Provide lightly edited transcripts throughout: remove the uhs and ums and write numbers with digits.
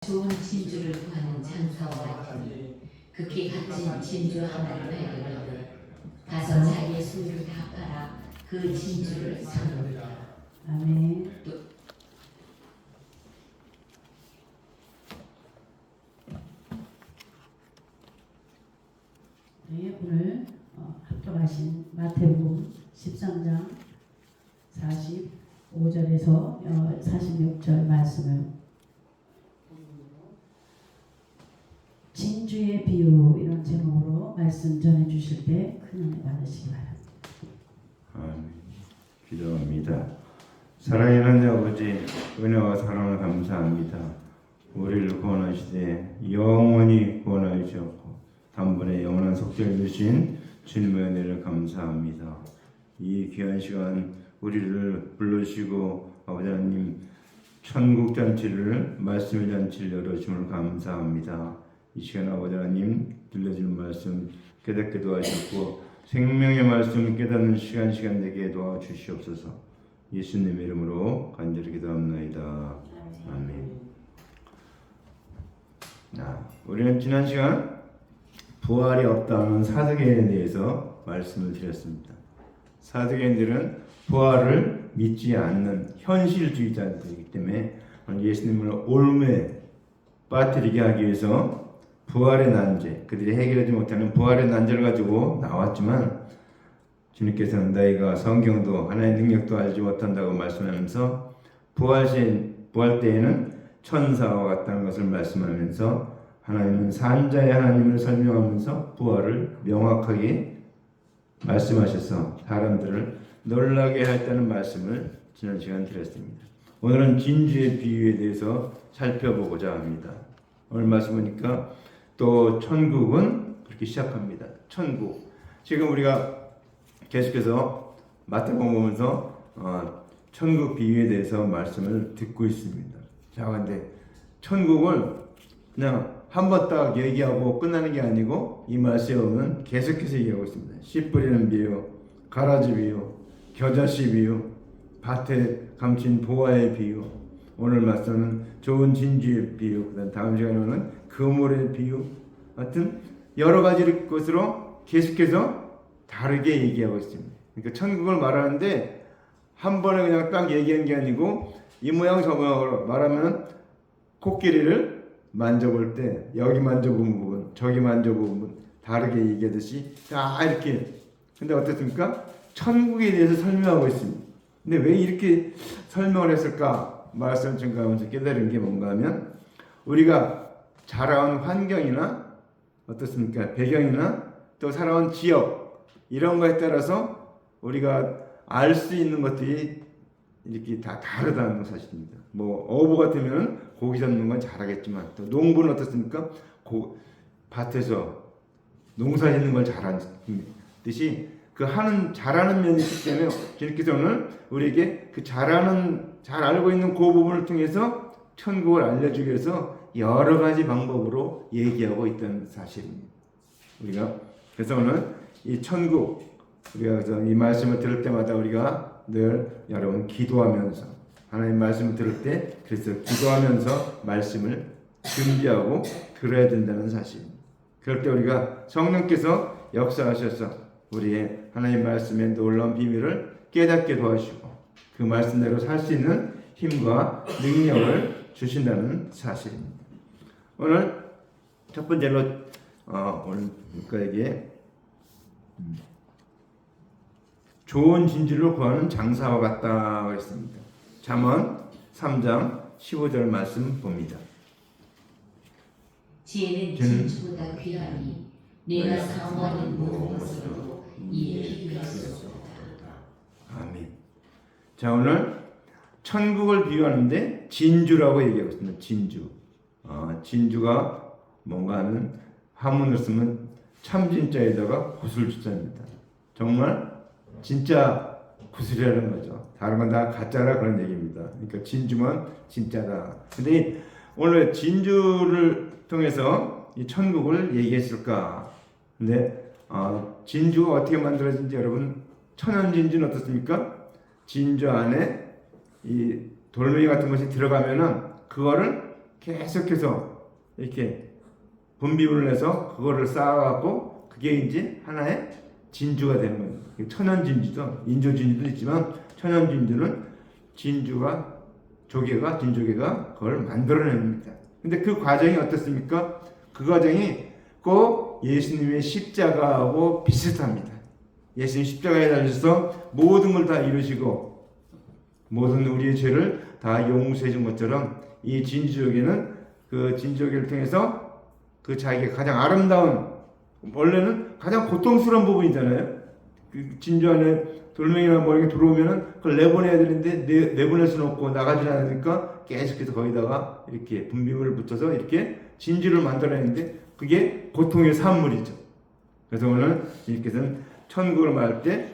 좋은 진주를 구하는 장사와 같으니 극히 값진 진주 하나를 발견하고 가서 자기의 소유를 다 팔아 그 진주를 사놓으라. 아멘. 네, 오늘 합독하신 마태복음 13장 45절에서 46절 말씀을 진주의 비유 이런 제목으로 말씀 전해 주실 때 큰 은혜 받으시기 바랍니다. 아멘. 기도합니다. 사랑하는 아버지, 은혜와 사랑을 감사합니다. 우리를 구원하시되 영원히 구원하여 주셨고 단번에 영원한 속죄를 주신 주님의 은혜를 감사합니다. 이 귀한 시간 우리를 불러주시고 아버지 하나님 천국 잔치를 말씀의 잔치를 열어주심을 감사합니다. 이 시간 아버지 하나님 들려주는 말씀 깨닫게 도와주시고 생명의 말씀을 깨닫는 시간 되게 도와주시옵소서. 예수님의 이름으로 간절히 기도합나이다. 아멘. 우리는 지난 시간 부활이 없다는 사두개인에 대해서 말씀을 드렸습니다. 사두개인들은 부활을 믿지 않는 현실주의자들이기 때문에 예수님을 올무에 빠뜨리게 하기 위해서 부활의 난제, 그들이 해결하지 못하는 부활의 난제를 가지고 나왔지만 주님께서는 너희가 성경도 하나님의 능력도 알지 못한다고 말씀하면서 부활 때에는 천사와 같다는 것을 말씀하면서 하나님은 산자의 하나님을 설명하면서 부활을 명확하게 말씀하셔서 사람들을 놀라게 했다는 말씀을 지난 시간 드렸습니다. 오늘은 진주의 비유에 대해서 살펴보고자 합니다. 오늘 말씀 보니까 또 천국은 그렇게 시작합니다. 천국. 지금 우리가 계속해서 마태복음 보면서 천국 비유에 대해서 말씀을 듣고 있습니다. 자, 근데 천국을 그냥 한 번 딱 얘기하고 끝나는 게 아니고 이 말씀에 보면 계속해서 얘기하고 있습니다. 씨 뿌리는 비유, 가라지 비유, 겨자씨 비유, 밭에 감춘 보화의 비유, 오늘 말씀은 좋은 진주의 비유, 그다음 다음 시간에는 그물의 비유, 하여튼 여러 가지 것으로 계속해서 다르게 얘기하고 있습니다. 그러니까 천국을 말하는데 한 번에 그냥 딱 얘기한 게 아니고 이 모양 저 모양으로 말하면 코끼리를 만져볼 때 여기 만져본 부분, 저기 만져본 부분 다르게 얘기하듯이 다 이렇게. 근데 어떻습니까? 천국에 대해서 설명하고 있습니다. 근데 왜 이렇게 설명을 했을까? 말씀 증가하면서 깨달은 게 뭔가 하면 우리가 자라온 환경이나 어떻습니까? 배경이나 또 살아온 지역 이런 거에 따라서 우리가 알 수 있는 것들이 이렇게 다 다르다는 사실입니다. 뭐 어부 같으면 고기 잡는 건 잘하겠지만 또 농부는 어떻습니까? 밭에서 농사 짓는 걸 잘하는 듯이 그 잘하는 면이 있기 때문에 주님께서는 우리에게 그 잘 알고 있는 그 부분을 통해서 천국을 알려주기 위해서 여러 가지 방법으로 얘기하고 있다는 사실입니다. 그래서 오늘 이 천국, 우리가 그래서 이 말씀을 들을 때마다 우리가 늘 여러분 기도하면서 하나님 말씀을 들을 때 그래서 기도하면서 말씀을 준비하고 들어야 된다는 사실입니다. 그럴 때 우리가 성령께서 역사하셔서 우리의 하나님 말씀의 놀라운 비밀을 깨닫게 도와주시고 그 말씀대로 살 수 있는 힘과 능력을 주신다는 사실입니다. 오늘 첫 번째로 오늘 우리에게 좋은 진주를 구하는 장사와 같다고 했습니다. 잠언 3장 15절 말씀 봅니다. 지혜는 진주보다 귀하니 내가 사모하는 모든 것으로도 이에 비교할 수 없다. 아멘. 자, 오늘 천국을 비유하는데 진주라고 얘기하고 있습니다. 진주. 진주가 뭔가 하는 한문을 쓰면 참진자에다가 구슬주자입니다. 정말 진짜 구슬이라는 거죠. 다른 건 다 가짜라 그런 얘기입니다. 그러니까 진주만 진짜다. 근데 오늘 진주를 통해서 이 천국을 얘기했을까? 근데 진주가 어떻게 만들어진지 여러분 천연 진주는 어떻습니까? 진주 안에 이 돌멩이 같은 것이 들어가면은 그거를 계속해서 이렇게 분비를 해서 그거를 쌓아갖고 그게 이제 하나의 진주가 되는 거예요. 천연 진주도 인조 진주도 있지만 천연 진주는 진주가 조개가 진조개가 그걸 만들어냅니다. 근데 그 과정이 어떻습니까? 그 과정이 꼭 예수님의 십자가하고 비슷합니다. 예수님 십자가에 달려서 모든 걸 다 이루시고 모든 우리의 죄를 다 용서해 준 것처럼 이 진주조개는 그 진주조개를 통해서 그 자기가 가장 아름다운 원래는 가장 고통스러운 부분이잖아요. 그 진주 안에 돌멩이나 뭐 이렇게 들어오면은 그걸 내보내야 되는데 내보낼 수는 없고 나가지 않으니까 계속해서 거기다가 이렇게 분비물을 붙여서 이렇게 진주를 만들어내는데 그게 고통의 산물이죠. 그래서 오늘 주님께서는 천국을 말할 때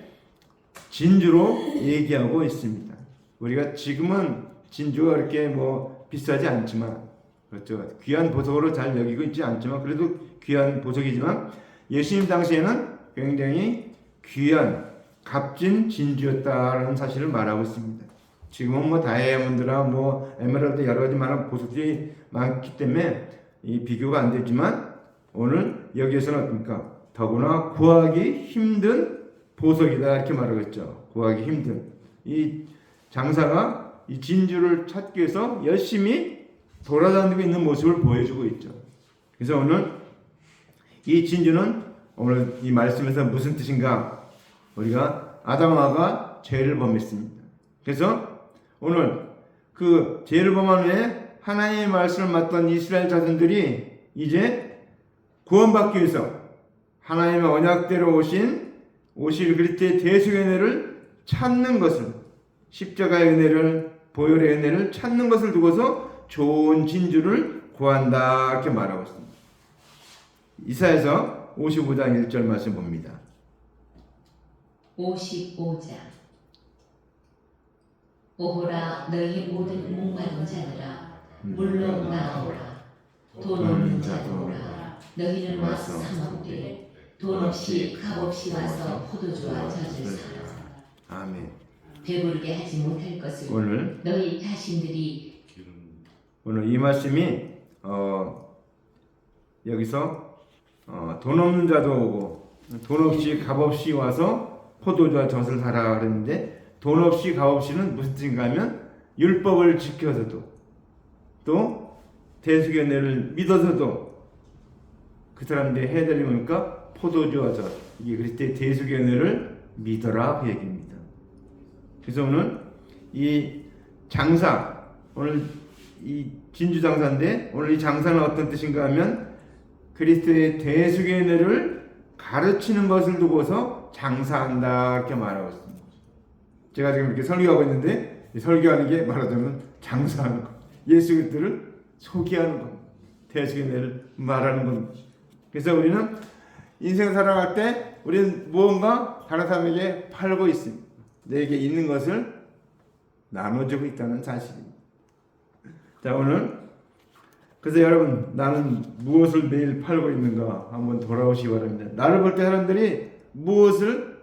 진주로 얘기하고 있습니다. 우리가 지금은 진주가 그렇게 뭐 비싸지 않지만 그렇죠. 귀한 보석으로 잘 여기고 있지 않지만 그래도 귀한 보석이지만 예수님 당시에는 굉장히 귀한 값진 진주였다라는 사실을 말하고 있습니다. 지금은 뭐 다이아몬드나 뭐 에메랄드 여러 가지 많은 보석들이 많기 때문에 이 비교가 안 되지만 오늘 여기에서는 어떻습니까? 더구나 구하기 힘든 보석이다 이렇게 말하고 있죠. 구하기 힘든 이 장사가 이 진주를 찾기 위해서 열심히 돌아다니고 있는 모습을 보여주고 있죠. 그래서 오늘 이 진주는 오늘 이 말씀에서 무슨 뜻인가? 우리가 아담하가 죄를 범했습니다. 그래서 오늘 그 죄를 범한 후에 하나님의 말씀을 맡던 이스라엘 자손들이 이제 구원받기 위해서 하나님의 언약대로 오실 그리스도의 대속의 은혜를 찾는 것을 십자가의 은혜를 보혈의 은혜를 찾는 것을 두고서 좋은 진주를 구한다 이렇게 말하고 있습니다. 이사야서 55장 1절 말씀 봅니다. 55장 오호라 너희 모든 목마른 자들아 물로 나오라 돈 없는 자도 오라 너희는 와서 사 먹되 돈 없이 값 없이 와서 포도주와 젖을 사라. 아멘. 배부르게 하지 못할 것을 오늘 너희 자신들이 오늘 이 말씀이 여기서 돈 없는 자도 오고 돈 없이 값 없이 와서 포도주와 젖을 사라 그랬는데 돈 없이 값 없이는 무슨 뜻인가 하면 율법을 지켜서도 또 대속의 은혜를 믿어서도 그 사람들이 해야 될 일이 뭡니까? 포도주와 젖 이게 그리스도의 대속의 은혜를 믿어라 그 얘기입니다. 그래서 오늘 이 장사 오늘 이 진주 장사인데 오늘 이 장사는 어떤 뜻인가 하면 그리스도의 대속의 은혜를 가르치는 것을 두고서 장사한다 이렇게 말하고 있습니다. 제가 지금 이렇게 설교하고 있는데 설교하는 게 말하자면 장사하는 것, 예수 그리스도를 소개하는 것, 대속의 은혜를 말하는 것. 그래서 우리는 인생 살아갈 때 우리는 무언가 다른 사람에게 팔고 있습니다. 내게 있는 것을 나눠주고 있다는 사실입니다. 자 오늘 그래서 여러분 나는 무엇을 매일 팔고 있는가 한번 돌아오시기 바랍니다. 나를 볼 때 사람들이 무엇을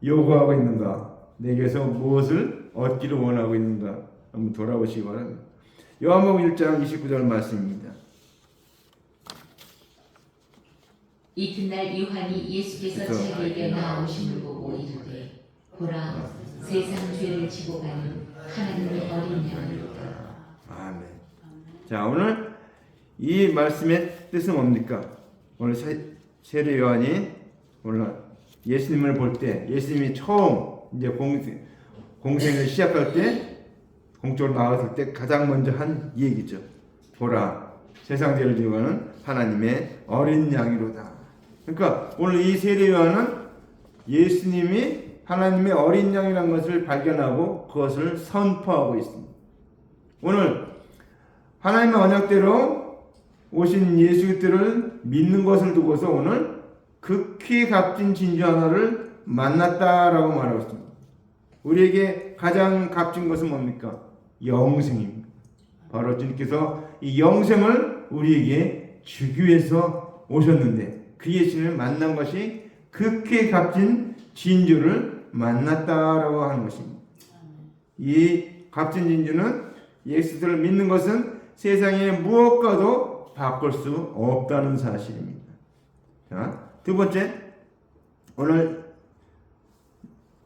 요구하고 있는가 내게서 무엇을 얻기를 원하고 있는가 한번 돌아오시기 바랍니다. 요한복음 1장 29절 말씀입니다. 이튿날 요한이 예수께서 자기에게 나오심을 보고 이르되 보라 세상 죄를 지고 가는 하나님의 어린 양이로다. 아멘. 자 오늘 이 말씀의 뜻은 뭡니까? 오늘 세례 요한이 오늘 예수님을 볼 때 예수님이 처음 이제 공생을 시작할 때 공적으로 나왔을 때 가장 먼저 한 얘기죠. 보라 세상 죄를 지고 가는 하나님의 어린 양이로다. 그러니까 오늘 이 세례 요한은 예수님이 하나님의 어린 양이라는 것을 발견하고 그것을 선포하고 있습니다. 오늘 하나님의 언약대로 오신 예수 그리스도를 믿는 것을 두고서 오늘 극히 값진 진주 하나를 만났다라고 말하고 있습니다. 우리에게 가장 값진 것은 뭡니까? 영생입니다. 바로 주님께서 이 영생을 우리에게 주기 위해서 오셨는데 그 예수님을 만난 것이 극히 값진 진주를 만났다라고 하는 것입니다. 이 값진 진주는 예수를 믿는 것은 세상의 무엇과도 바꿀 수 없다는 사실입니다. 자, 두 번째, 오늘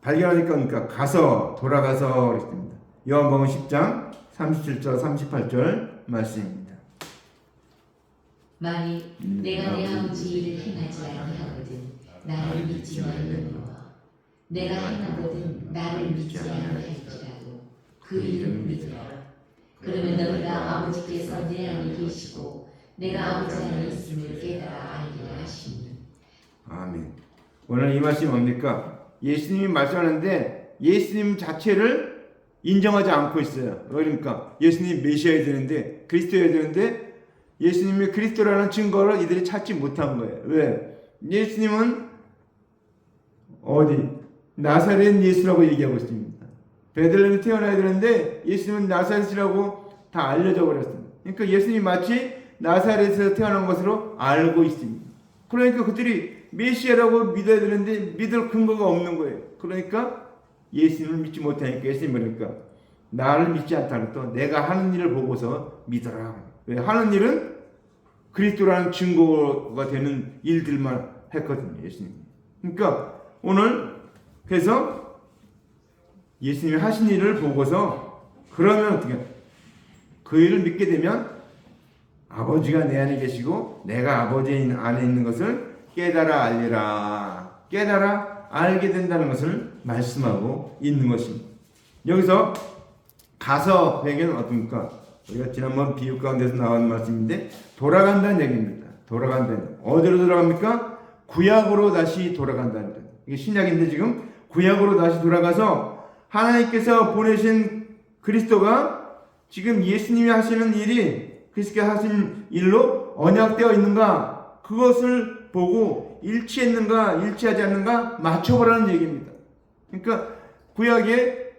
발견하니까 그러니까 가서 돌아가서 그랬습니다. 요한복음 10장 37절 38절 말씀입니다. 만일 내가 내 아버지 일을 행하지 아니하거든 나를 믿지 말려니와 내가 행하거든 나를 믿지 아니할지라도 그 일은 믿으라. 그러면 너희가 아버지께서 내 안에 계시고 내가 아버지 안에 있음을 깨달아 알리라 하시니. 아멘. 오늘 이 말씀이 뭡니까? 예수님이 말씀하는데 예수님 자체를 인정하지 않고 있어요. 그러니까 예수님이 메시아야 되는데 그리스도여야 되는데 예수님이 그리스도라는 증거를 이들이 찾지 못한 거예요. 왜? 예수님은 어디? 나사렛 예수라고 얘기하고 있습니다. 베들레헴에 태어나야 되는데 예수님은 나사렛이라고 다 알려져 버렸습니다. 그러니까 예수님이 마치 나사렛에서 태어난 것으로 알고 있습니다. 그러니까 그들이 메시아라고 믿어야 되는데 믿을 근거가 없는 거예요. 그러니까 예수님을 믿지 못하니까 예수님 그러니까 나를 믿지 않다는 또 내가 하는 일을 보고서 믿어라. 왜? 하는 일은 그리스도라는 증거가 되는 일들만 했거든요. 예수님. 그러니까 오늘 그래서 예수님이 하신 일을 보고서 그러면 어떻게 그 일을 믿게 되면 아버지가 내 안에 계시고 내가 아버지 안에 있는 것을 깨달아 알리라. 깨달아 알게 된다는 것을 말씀하고 있는 것입니다. 여기서 가서 배경은 어떻습니까? 우리가 지난번 비유 가운데서 나온 말씀인데 돌아간다는 얘기입니다. 돌아간다는 어디로 돌아갑니까? 구약으로 다시 돌아간다는 거예요. 이게 신약인데 지금 구약으로 다시 돌아가서 하나님께서 보내신 그리스도가 지금 예수님이 하시는 일이 그리스도가 하신 일로 언약되어 있는가 그것을 보고 일치했는가 일치하지 않는가 맞춰보라는 얘기입니다. 그러니까 구약에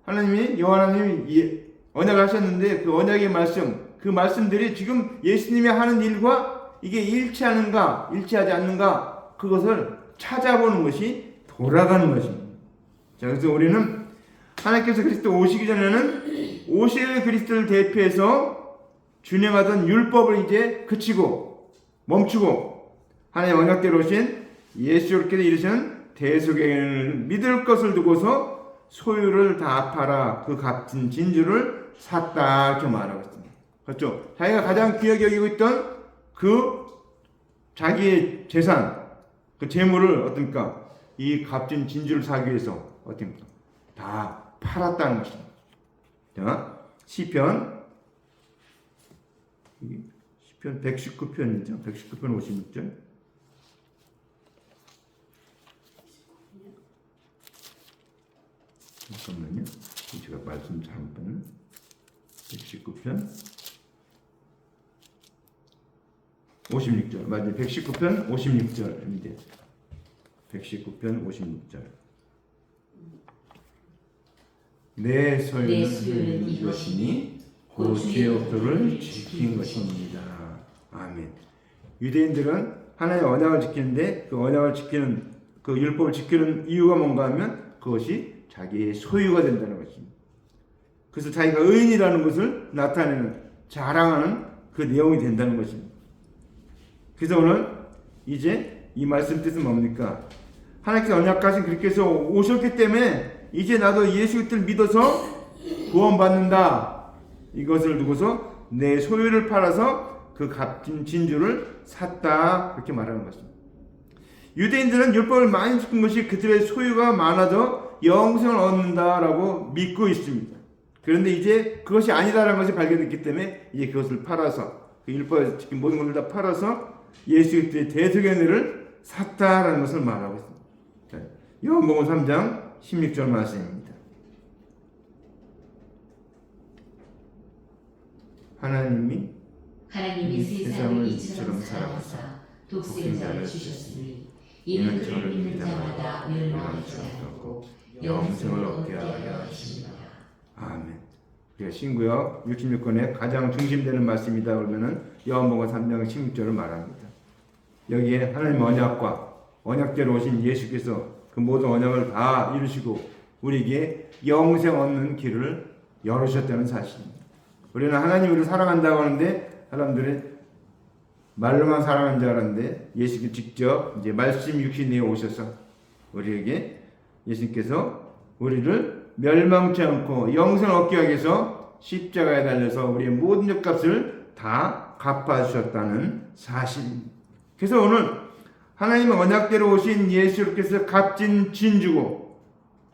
하나님이 하나님이 언약을 하셨는데 그 언약의 말씀 그 말씀들이 지금 예수님이 하는 일과 이게 일치하는가 일치하지 않는가 그것을 찾아보는 것이 돌아가는 것입니다. 자, 그래서 우리는 하나님께서 그리스도 오시기 전에는 오실 그리스도를 대표해서 준행하던 율법을 이제 그치고 멈추고 하나님의 언약대로 오신 예수께서 이르시는 대속행을 믿을 것을 두고서 소유를 다 팔아 그 값진 진주를 샀다 이렇게 말하고 있습니다. 그렇죠? 자기가 가장 귀하게 여기고 있던 그 자기의 재산 그 재물을 어떻습니까? 이 값진 진주를 사기 위해서 어떻습니까? 다 팔았다는 것입니다. 자, 시편 119편이죠. 119편 56절. 잠깐만요. 제가 말씀 잘못 봤네. 119편 56절. 맞아요. 119편 56절인데. 119편 56절. 내 소유는 이것이니 곧 주의 법도를 지킨 것입니다. 아멘. 유대인들은 하나님의 언약을 지키는데 그 언약을 지키는 그 율법을 지키는 이유가 뭔가 하면 그것이 자기의 소유가 된다는 것입니다. 그래서 자기가 의인이라는 것을 나타내는 자랑하는 그 내용이 된다는 것입니다. 그래서 오늘 이제 이 말씀 뜻은 뭡니까? 하나님께서 언약하신 그렇게 해서 오셨기 때문에 이제 나도 예수 그리스도를 믿어서 구원받는다. 이것을 두고서 내 소유를 팔아서 그 값진 진주를 샀다. 그렇게 말하는 것입니다. 유대인들은 율법을 많이 지킨 것이 그들의 소유가 많아져 영생을 얻는다라고 믿고 있습니다. 그런데 이제 그것이 아니다라는 것이 발견됐기 때문에 이제 그것을 팔아서 그 율법을 지킨 모든 것을 다 팔아서 예수 그리스도의 대속의 은혜를 샀다라는 것을 말하고 있습니다. 요한복음 3장 16절 말씀입니다. 하나님이 세상을 이처럼 사랑하사 독생자를 주셨으니 이는 그를 믿는 자마다 멸망하지 않고 영생을 얻게 하려 하십니다. 아멘. 신구약 66권의 가장 중심되는 말씀이다 그러면은 요한복음 3장 16절을 말합니다. 여기에 하나님의 언약과 언약대로 오신 예수께서 그 모든 언약을 다 이루시고 우리에게 영생 얻는 길을 열으셨다는 사실입니다. 우리는 하나님을 사랑한다고 하는데 사람들은 말로만 사랑하는 줄 알았는데 예수님이 직접 이제 말씀 육신에 오셔서 우리에게 예수님께서 우리를 멸망치 않고 영생을 얻게 하기 위해서 십자가에 달려서 우리의 모든 죄값을 다 갚아주셨다는 사실입니다. 그래서 오늘 하나님의 언약대로 오신 예수님께서 값진 진주고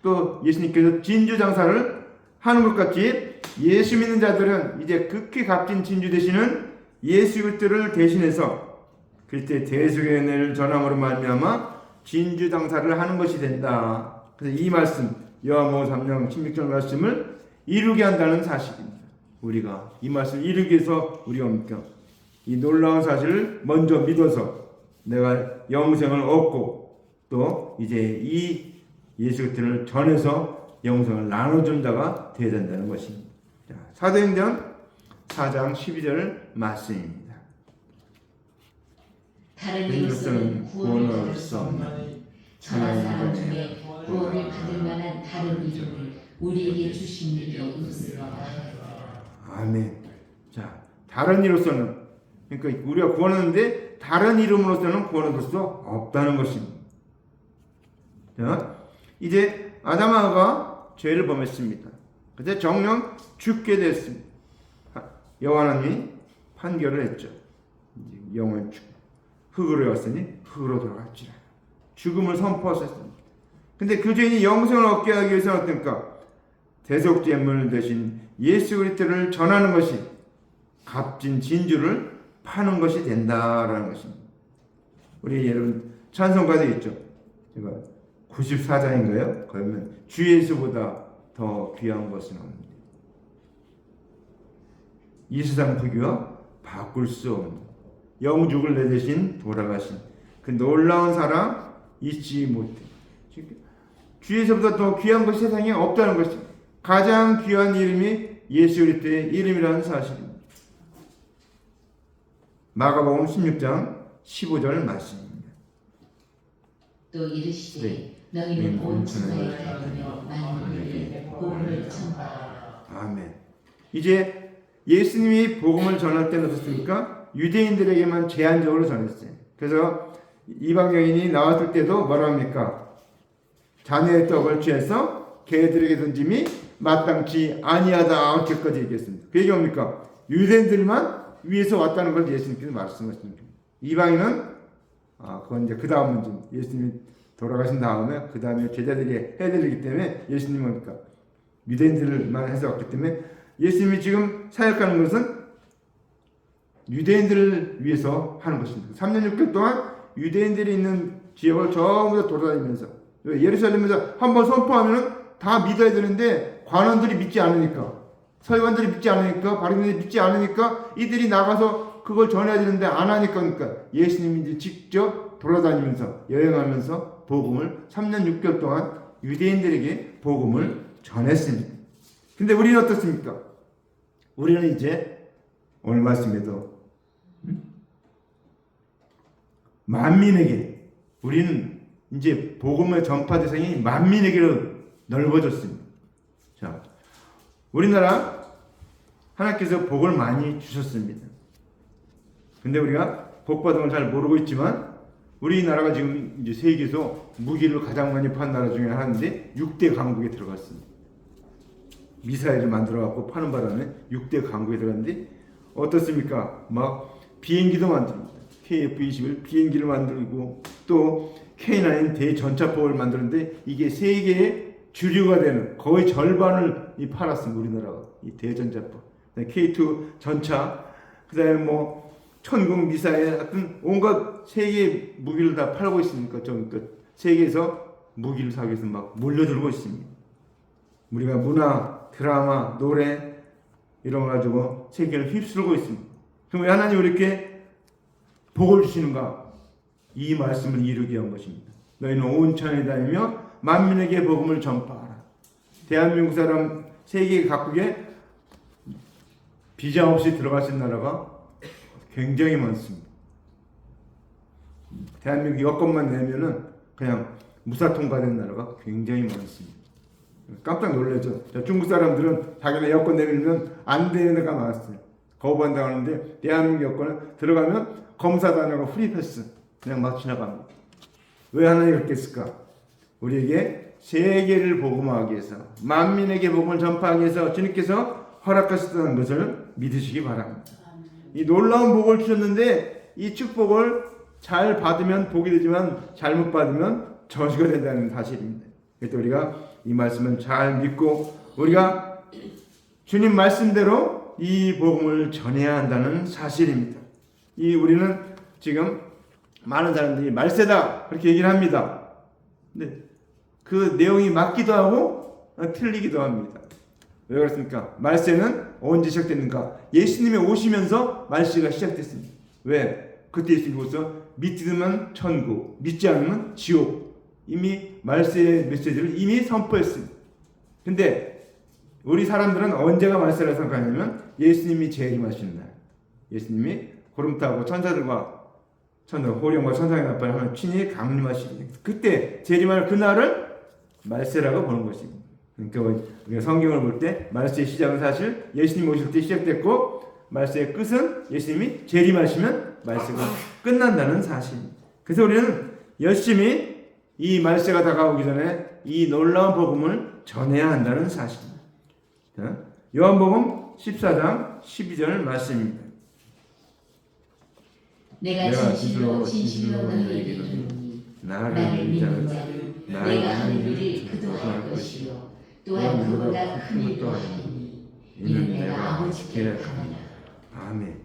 또 예수님께서 진주장사를 하는 것 같이 예수 믿는 자들은 이제 극히 값진 진주 되시는 예수 그리스도를 대신해서 그리스도의 대속의 은혜를 전함으로 말미암아 진주장사를 하는 것이 된다. 그래서 이 말씀 요한복음 3장 16절 말씀을 이루게 한다는 사실입니다. 우리가 이 말씀을 이루기 위해서 우리가 뭡니까? 이 놀라운 사실을 먼저 믿어서 내가 영생을 얻고 또 이제 이 예수 그리스도를 전해서 영생을 나눠준 자가 되어야 된다는 것입니다. 자, 사도행전 4장 12절 말씀입니다. 다른 이로서는 구원을 얻을 수 없나니 천한 사람 중에 구원을 받을 만한 다른 이름을 우리에게 주신 일이 없습니다. 아멘. 자, 다른 이로서는 그러니까 우리가 구원하는데 다른 이름으로서는 구원을 얻을 수 없다는 것입니다. 자, 이제 아담하가 죄를 범했습니다. 그때 정령 죽게 됐습니다. 여호와 하나님이 판결을 했죠. 영원 흙으로 왔으니 흙으로 돌아갈지라. 죽음을 선포하셨습니다. 근데 그 죄인이 영생을 얻게 하기 위해서는 어떻습니까? 대속제물 대신 예수 그리스도를 전하는 것이 값진 진주를 파는 것이 된다라는 것입니다. 우리 여러분 찬송가도 있죠. 제가 94장인가요? 그러면 주 예수보다 더 귀한 것은 없는데 이 세상 부귀와 바꿀 수 없는 영죽을 내 대신 돌아가신 그 놀라운 사랑 잊지 못해. 주 예수보다 더 귀한 것이 세상에 없다는 것입니다. 가장 귀한 이름이 예수 그리스도의 이름이라는 사실입니다. 마가복음 16장 15절 말씀입니다. 또 이르시되 너희는 온 천하에 다니며 만민에게 복음을 전하라. 아멘. 이제 예수님이 복음을 전할 때는 어떻습니까? 유대인들에게만 제한적으로 전했어요. 그래서 이방 여인이 나왔을 때도 뭐라 합니까? 자네의 떡을 취해서 개들에게 던짐이 마땅치 아니하다 이렇게까지 얘기했습니다. 그 얘기 뭡니까? 유대인들만 위에서 왔다는 걸 예수님께서 말씀하십니다. 이방인은 그건 이제 그 다음 문제. 예수님이 돌아가신 다음에 그 다음에 제자들이 해드리기 때문에 예수님은 뭡니까? 유대인들만 해서 왔기 때문에 예수님이 지금 사역하는 것은 유대인들을 위해서 하는 것입니다. 3년 6개월 동안 유대인들이 있는 지역을 전부 다 돌아다니면서 예루살렘에서 한번 선포하면 다 믿어야 되는데 관원들이 믿지 않으니까 서기관들이 믿지 않으니까 바리새인들이 믿지 않으니까 이들이 나가서 그걸 전해야 되는데 안 하니까 그러니까 예수님이 이제 직접 돌아다니면서 여행하면서 복음을 3년 6개월 동안 유대인들에게 복음을 전했습니다. 근데 우리는 어떻습니까? 우리는 이제 오늘 말씀에도 만민에게 우리는 이제 복음의 전파 대상이 만민에게로 넓어졌습니다. 자, 우리나라 하나님께서 복을 많이 주셨습니다. 근데 우리가 복 받은 걸 잘 모르고 있지만 우리나라가 지금 이제 세계에서 무기를 가장 많이 파는 나라 중에 하나인데 6대 강국에 들어갔습니다. 미사일을 만들어 갖고 파는 바람에 6대 강국에 들어갔는데 어떻습니까? 막 비행기도 만듭니다. KF-21 비행기를 만들고 또 K9 대전차포를 만드는데 이게 세계의 주류가 되는 거의 절반을 팔았습니다. 우리나라가 이 대전차포, K2 전차, 그다음에 뭐 천국 미사일 같은 온갖 세계 무기를 다 팔고 있으니까 세계에서 무기를 사기 위해서 막 몰려들고 있습니다. 우리가 문화, 드라마, 노래 이런 거 가지고 세계를 휩쓸고 있습니다. 그럼 왜 하나님 이렇게 복을 주시는가? 이 말씀을 이루게 한 것입니다. 너희는 온 천하에 다니며 만민에게 복음을 전파하라. 대한민국 사람 세계 각국에 비자 없이 들어가신 나라가 굉장히 많습니다. 대한민국 여권만 내면은 그냥 무사 통과된 나라가 굉장히 많습니다. 깜짝 놀라죠. 중국 사람들은 자기네 여권 내밀면 안 되는 데가 많았어요. 거부한다고 하는데 대한민국 여권은 들어가면 검사도 안 하고 프리패스 그냥 막 지나갑니다. 왜 하나님 그렇게 했을까? 우리에게 세계를 복음하기 위해서 만민에게 복음을 전파하기 위해서 주님께서 허락하셨다는 것을 믿으시기 바랍니다. 이 놀라운 복을 주셨는데 이 축복을 잘 받으면 복이 되지만 잘못 받으면 저주가 된다는 사실입니다. 그래서 우리가 이 말씀을 잘 믿고 우리가 주님 말씀대로 이 복음을 전해야 한다는 사실입니다. 우리는 지금 많은 사람들이 말세다 그렇게 얘기를 합니다. 근데 그 내용이 맞기도 하고 틀리기도 합니다. 왜 그렇습니까? 말세는 언제 시작됐는가? 예수님이 오시면서 말세가 시작됐습니다. 왜? 그때 예수님께서 믿으면 천국, 믿지 않으면 지옥. 이미 말세의 메시지를 이미 선포했습니다. 근데 우리 사람들은 언제가 말세라고 생각하냐면 예수님이 재림하시는 날. 예수님이 구름 타고 천사들과 호령과 천사의 나팔을 하면 친히 강림하시기. 그때 재림할 그날을 말세라고 보는 것입니다. 그러니까 우리가 성경을 볼 때 말세의 시작은 사실 예수님 오실 때 시작됐고 말세의 끝은 예수님이 재림하시면 말세가 끝난다는 사실입니다. 그래서 우리는 열심히 이 말세가 다가오기 전에 이 놀라운 복음을 전해야 한다는 사실입니다. 요한복음 14장 12절 말씀입니다. 내가 진실로 너희에게 이르노니 나를 믿는 자는 내가 하는 일을 그도 할 것이요 또한 그보다 큰 일도 하리니 이는 내가 아버지께 가느냐. 아멘.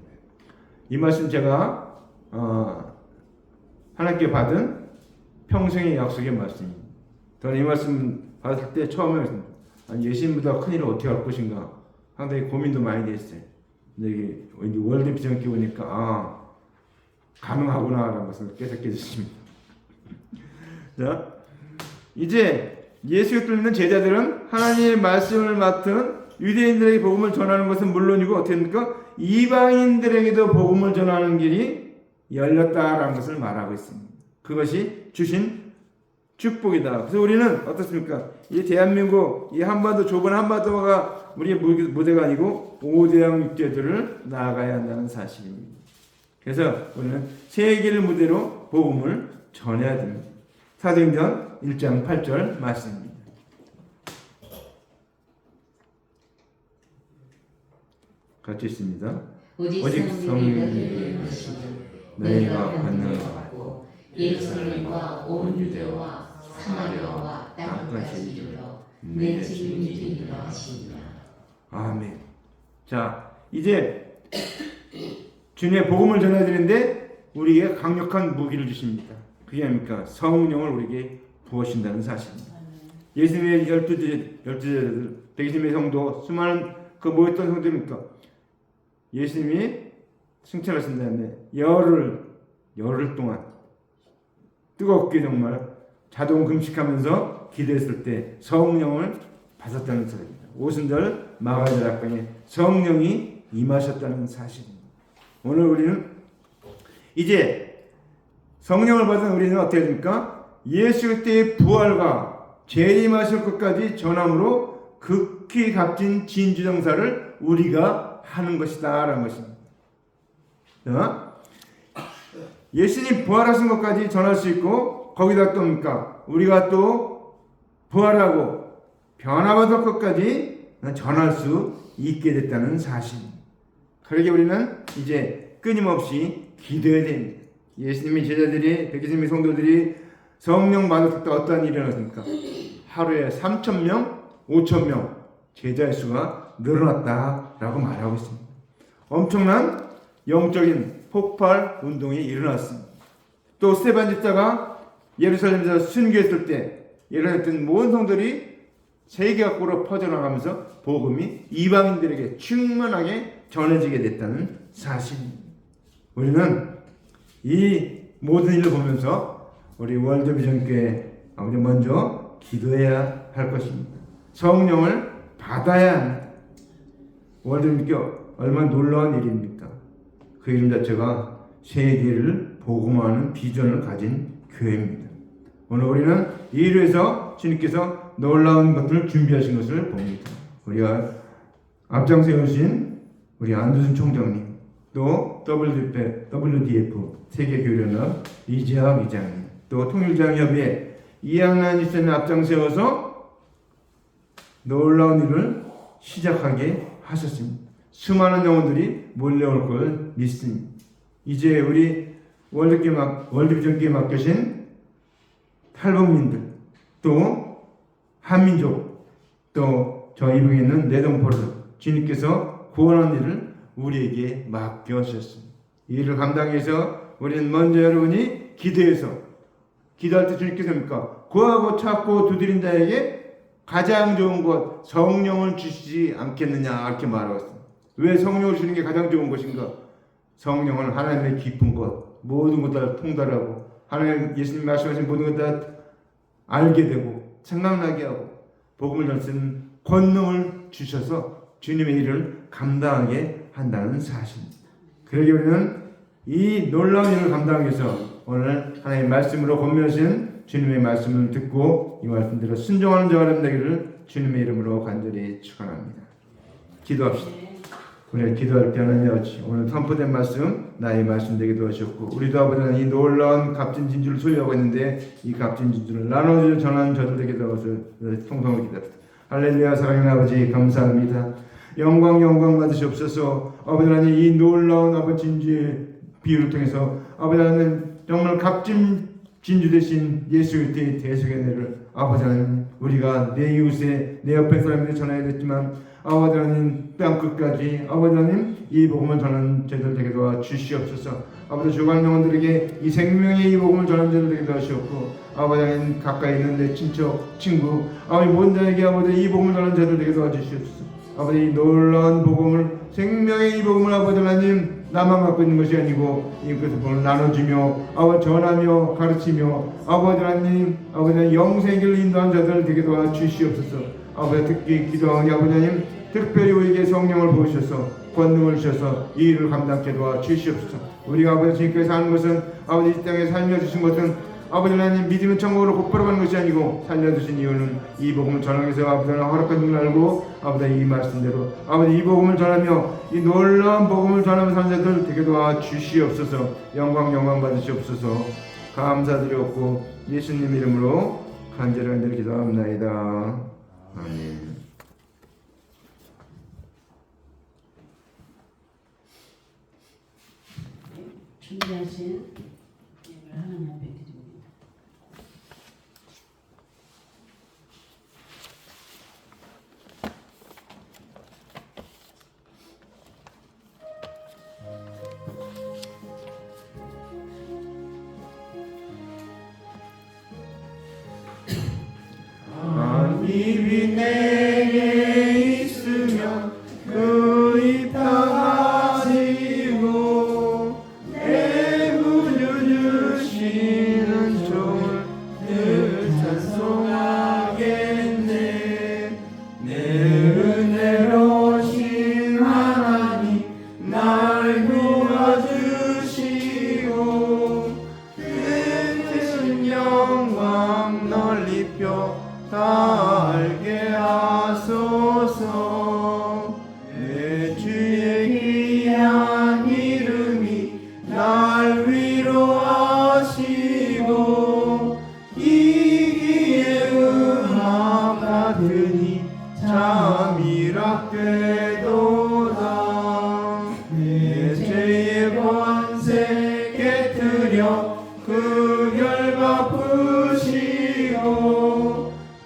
이 말씀 제가 하나님께 받은 평생의 약속의 말씀입니다. 저는 이 말씀 받을 때 처음에 예수님보다 큰 일을 어떻게 할 것인가 상당히 고민도 많이 됐어요. 근데 이게 월드 비전 끼우니까 가능하구나라는 것을 깨닫게 됐습니다. 자, 이제 예수를 믿는 제자들은 하나님의 말씀을 맡은 유대인들에게 복음을 전하는 것은 물론이고 어떻게 됩니까? 이방인들에게도 복음을 전하는 길이 열렸다라는 것을 말하고 있습니다. 그것이 주신 축복이다. 그래서 우리는 어떻습니까? 이 대한민국, 이 한반도, 좁은 한반도가 우리의 무대가 아니고 5대양 6대들을 나아가야 한다는 사실입니다. 그래서 우리는 세계를 무대로 복음을 전해야 됩니다. 사도행전 1장 8절 말씀입니다. 같이 있습니다. 오직 성령이 임하시면 너희가 권능을 받고 예루살렘과 온 유대와 사마리아와 땅끝까지 이르러 내 증인이 되리라 하시니라. 아멘. 자, 이제 주님의 복음을 전해야 되는데 우리에게 강력한 무기를 주십니다. 그게 뭡니까? 성령을 우리에게 부으신다는 사실입니다. 예수님의 12제자들, 120명의 성도, 수많은 그 모였던 성도입니까? 예수님이 승천하신 다음에 열흘 동안 뜨겁게 정말 자동 금식하면서 기도했을 때 성령을 받았다는 사실입니다. 오순절 마가다락방에 성령이 임하셨다는 사실입니다. 오늘 우리는 이제 성령을 받은 우리는 어떻게 됩니까? 예수 그리스도의 부활과 재림하실 것까지 전함으로 극히 값진 진주정사를 우리가 하는 것이다 라는 것입니다. 예수님 부활하신 것까지 전할 수 있고 거기다 또 뭡니까? 우리가 또 부활하고 변화받을 것까지 전할 수 있게 됐다는 사실입니다. 그러게 우리는 이제 끊임없이 기도해야 됩니다. 예수님의 제자들이, 백이스님의 성도들이 성령 받았을 때 어떠한 일이 일어났습니까? 하루에 3,000명, 5,000명 제자의 수가 늘어났다라고 말하고 있습니다. 엄청난 영적인 폭발 운동이 일어났습니다. 또 스데반 집사가 예루살렘에서 순교했을 때 일어났던 모든 성들이 세계 각국으로 퍼져나가면서 복음이 이방인들에게 충만하게 전해지게 됐다는 사실입니다. 우리는 이 모든 일을 보면서 우리 월드비전교회 먼저 기도해야 할 것입니다. 성령을 받아야 합니다. 월드비전교회 얼마나 놀라운 일입니까? 그 이름 자체가 세계를 복음하는 비전을 가진 교회입니다. 오늘 우리는 이 일을 위해서 주님께서 놀라운 것들을 준비하신 것을 봅니다. 우리가 앞장세우신 우리 안두순 총장님, 또 WDF 세계교련업 이재학 이장님, 또 통일장협의회 이양란 이사님 앞장세워서 놀라운 일을 시작하게 하셨습니다. 수많은 영혼들이 몰려올 걸 믿습니다. 이제 우리 월드비전기에 맡겨진 탈북민들, 또 한민족, 또 저 이북에 있는 내동포를 주님께서 구원하는 일을 우리에게 맡겨주셨습니다. 이 일을 감당하기 위해서 우리는 먼저 여러분이 기도해서, 기도할 때 주님께서 뭡니까? 구하고 찾고 두드린 자에게 가장 좋은 것 성령을 주시지 않겠느냐 이렇게 말하고 있습니다. 왜 성령을 주는 게 가장 좋은 것인가? 성령은 하나님의 깊은 것, 모든 것 다 통달하고 하나님 예수님 말씀하신 모든 것 다 알게 되고 생각나게 하고 복음을 전하는 권능을 주셔서 주님의 일을 감당하게 한다는 사실입니다. 그러기 우리는 이 놀라운 일을 감당하기 위해서 오늘 하나님의 말씀으로 권면하신 주님의 말씀을 듣고 이 말씀대로 순종하는 자가 되기를 주님의 이름으로 간절히 축원합니다. 기도합시다. 우리가 기도할 때는 오늘 선포된 말씀 나의 말씀 되기도 하셨고 우리도 아버지는 이 놀라운 값진 진주를 소유하고 있는데 이 값진 진주를 나눠주는 전하는 저들 되기도 하셔서 통성을 기도합니다. 할렐루야. 사랑하는 아버지 감사합니다. 영광 받으시옵소서. 아버지 하나님 이 놀라운 아버지 진주의 비유를 통해서 아버지 하나님 정말 값진 진주 대신 예수 그리스도의 대속의 은혜를 아버지 하나님 우리가 내 이웃에 내 옆에 사람들이 전해야 됐지만 아버지 하나님 땅 끝까지 아버지 하나님 이 복음을 전하는 저희들 되게 도와 주시옵소서. 아버지 주간 영혼들에게 이 생명의 이 복음을 전하는 저희들 되게 도와주시옵고 아버지 하나님 가까이 있는 내 친척 친구 아버지 모든 자에게 아버지 이 복음을 전하는 저희들 되게 도와주시옵소서. 아버지 이 놀라운 복음을 생명의 이 복음을 아버지 하나님 나만 갖고 있는 것이 아니고 이것을 복음을 나눠주며 아버지 전하며 가르치며 아버지 하나님 아버지 영생의 길을 인도하는 자들 되게 도와주시옵소서. 아버지 특히 기도하니 아버지 하나님 특별히 우리에게 성령을 부으셔서 권능을 주셔서 이 일을 감당케 도와주시옵소서. 우리가 아버지 주님께서 하는 것은 아버지 이 땅에 살려주신 것은 아버지 하나님 믿으면 천국으로 곧바로 가는 것이 아니고 살려주신 이유는 이 복음을 전하기 위해서 아버지 하나님 허락하신 걸 알고 아버지 이 말씀대로 아버지 이 복음을 전하며 이 놀라운 복음을 전하며 사는 자들 되게 도와주시옵소서. 영광 받으시옵소서. 감사드렸고 예수님 이름으로 간절히 기도합나이다. 아멘. 준비하신 예물 하나님 앞에 드립니다. 입이 내게 있으면 그 입 닫아지고 내 구주 주시는 종을 늘 찬송하겠네. 내 은혜로우신 하나님 날 도와주시고 큰 영광 널리뼈 다 알게 하소서. 내 주의 귀한 이름이 날 위로하시고 이기의 음악 같으니 잠이라 꿰도다. 내 죄의 번세 깨뜨려 그 결과 푸시고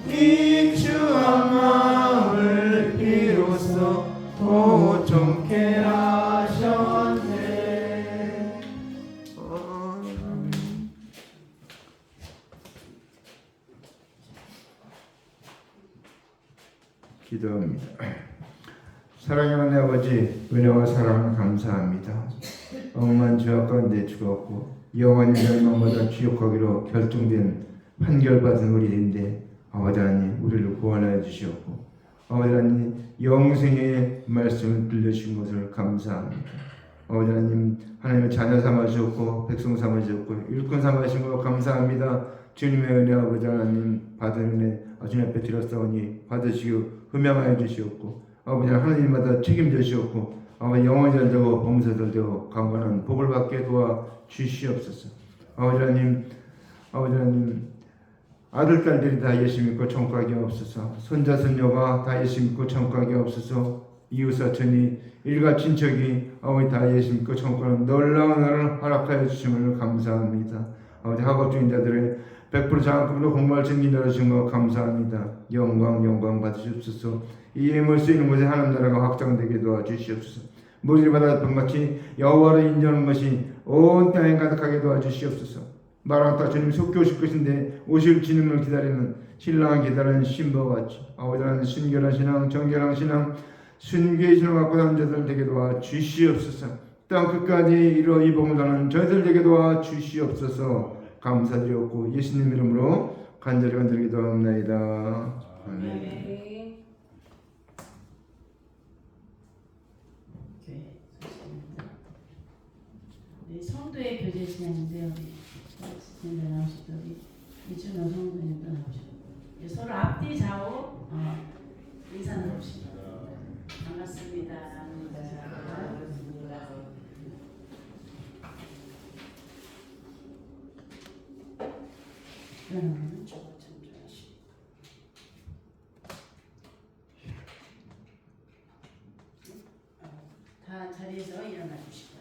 비추한 마음을 비로소 도청케 하셨네. 기도합니다. 사랑하는 아버지 은혜와 사랑 감사합니다. 억만 죄악 가운데 죽었고 영원히 멸망받아 지옥하기로 결정된 판결받은 우리인데 아버지 하나님 우리를 구원하여 주시옵고 아버지 하나님 영생의 말씀을 들려주신 것을 감사합니다. 아버지 하나님, 하나님의 자녀 삼아주셨고 백성 삼아주셨고 일꾼 삼아주신 거 감사합니다. 주님의 은혜 아버지 하나님 받은 은혜 주님 앞에 드렸사오니 받으시고 흠양하여 주시옵고 아버지 하나님마다 책임져 주시옵고 아버지 영원히 잘 되고 범사들 되고 강건한 복을 받게 도와 주시옵소서. 아버지 하나님 아들 딸들이 다 예수 믿고 천국하게 없어서 손자 손녀가 다 예수 믿고 천국하게 없어서 이웃 사촌이 일가 친척이 아버지 다 예수 믿고 천국하는 놀라운 은혜를 허락하여 주심을 감사합니다. 아버지 학업 중인 자들의 100% 장학금으로 공부할 증기 열어주신 것 감사합니다. 영광 받으시옵소서. 이 예물 쓰이는 곳에 하나님 나라가 확장되게 도와주시옵소서. 모든 바다 병같이 여호와를 인정하는 것이 온 땅에 가득하게 도와주시옵소서. 마라나타 주님 속히 오실 것인데 오실 주님을 기다리는 신랑을 기다리는 신부와 같이 아버지 하나님 순결한 신앙 정결한 신앙 순교의 신을 갖고 사는 자들 되게 도와주시옵소서. 땅 끝까지 이루어 이 복음을 전하는 저희들 되게 도와주시옵소서. 감사드렸고 예수님 이름으로 간절히 기도합나이다. 아멘. 우리 성도의 교제 시간인데요. 우리 나오시고 이준호 성도님도 나오시고 서로 앞뒤 좌우 인사 나누시고 반갑습니다. 그러면 저거 참조하시고 다 자리에서 일어나 주시다.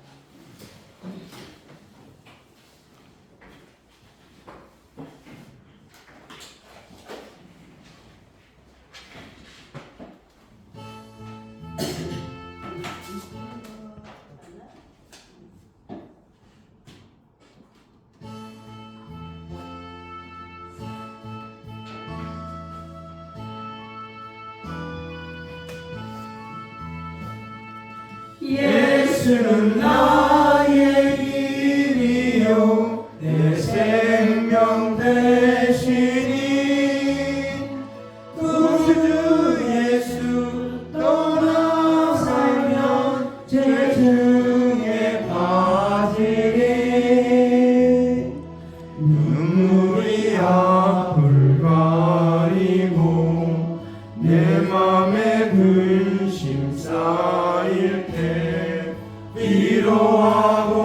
예수는 나의 길이요 내 생명 되시니 구주 예수 떠나 살면 죄중에 빠지리 눈물이 앞을 가리고 내 맘에 근심 쌓일 때 위로하고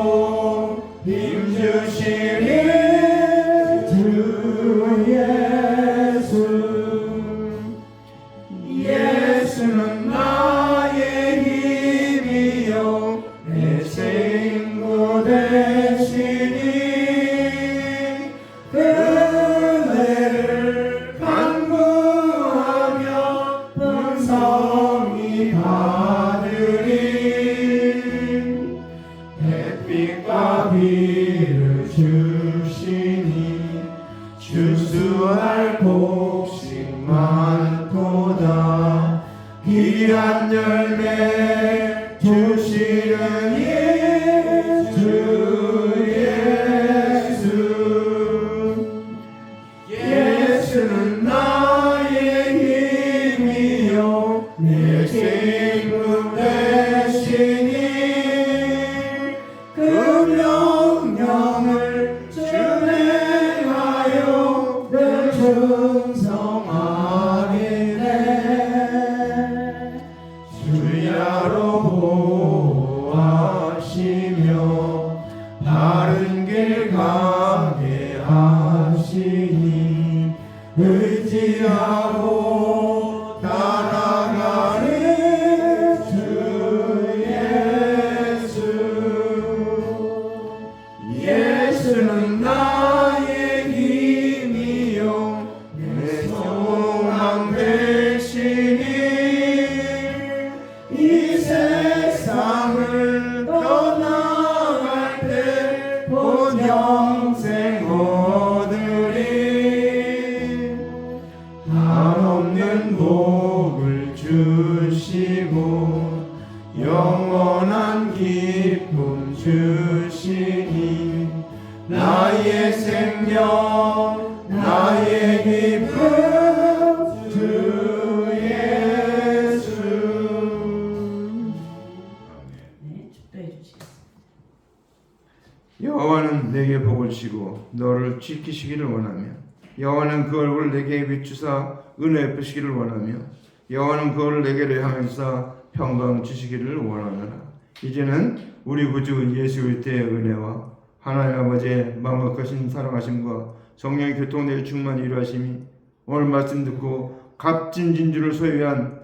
힘주시니 주 예수는 나의 힘이요 내 친구 되시니 은혜를 간구하며 본성이 받으리 햇빛과 비를 주시니 주수할 곡식 많도다 귀한 열매 주시는 주 예수는 나의 힘이요 내 친구 되시니 그 명령을 준행하여 늘 충성하리래 주야로 보호하시며 바른 길 가게 하시니 의지하고 따라가는 주 예수는 나의 힘이요 내 소망 되시니 이 세상을 떠나갈 때 본 영생 얻으리 한없는 복을 주시고 영원한 기쁨 주시니 나의 생명 나의 기쁨 주 예수 네, 축도해 주시겠습니다. 여호와는 내게 복을 주시고 너를 지키시기를 원하며 여호와는 그 얼굴을 내게 비추사 은혜 베푸시기를 원하며 여호와는 그 얼굴을 내게 향하사 평강 주시기를 원하노라. 이제는 우리 구주 예수 그리스도의 은혜와 하나님 아버지의 막막하신 사랑하심과 성령의 교통되어 충만히 이루하심이 오늘 말씀 듣고 값진 진주를 소유한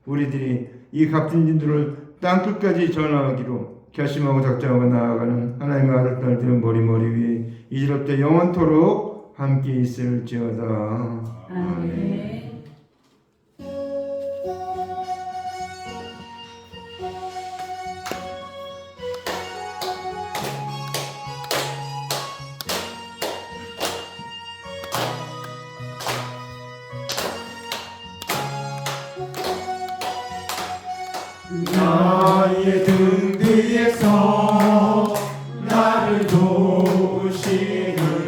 우리들이 이 값진 진주를 땅끝까지 전하기로 결심하고 작정하고 나아가는 하나님의 아들 딸들은 머리 위에 이제부터 영원토록 함께 있을지어다. 아멘. 나의 등 뒤에서 나를 도우시는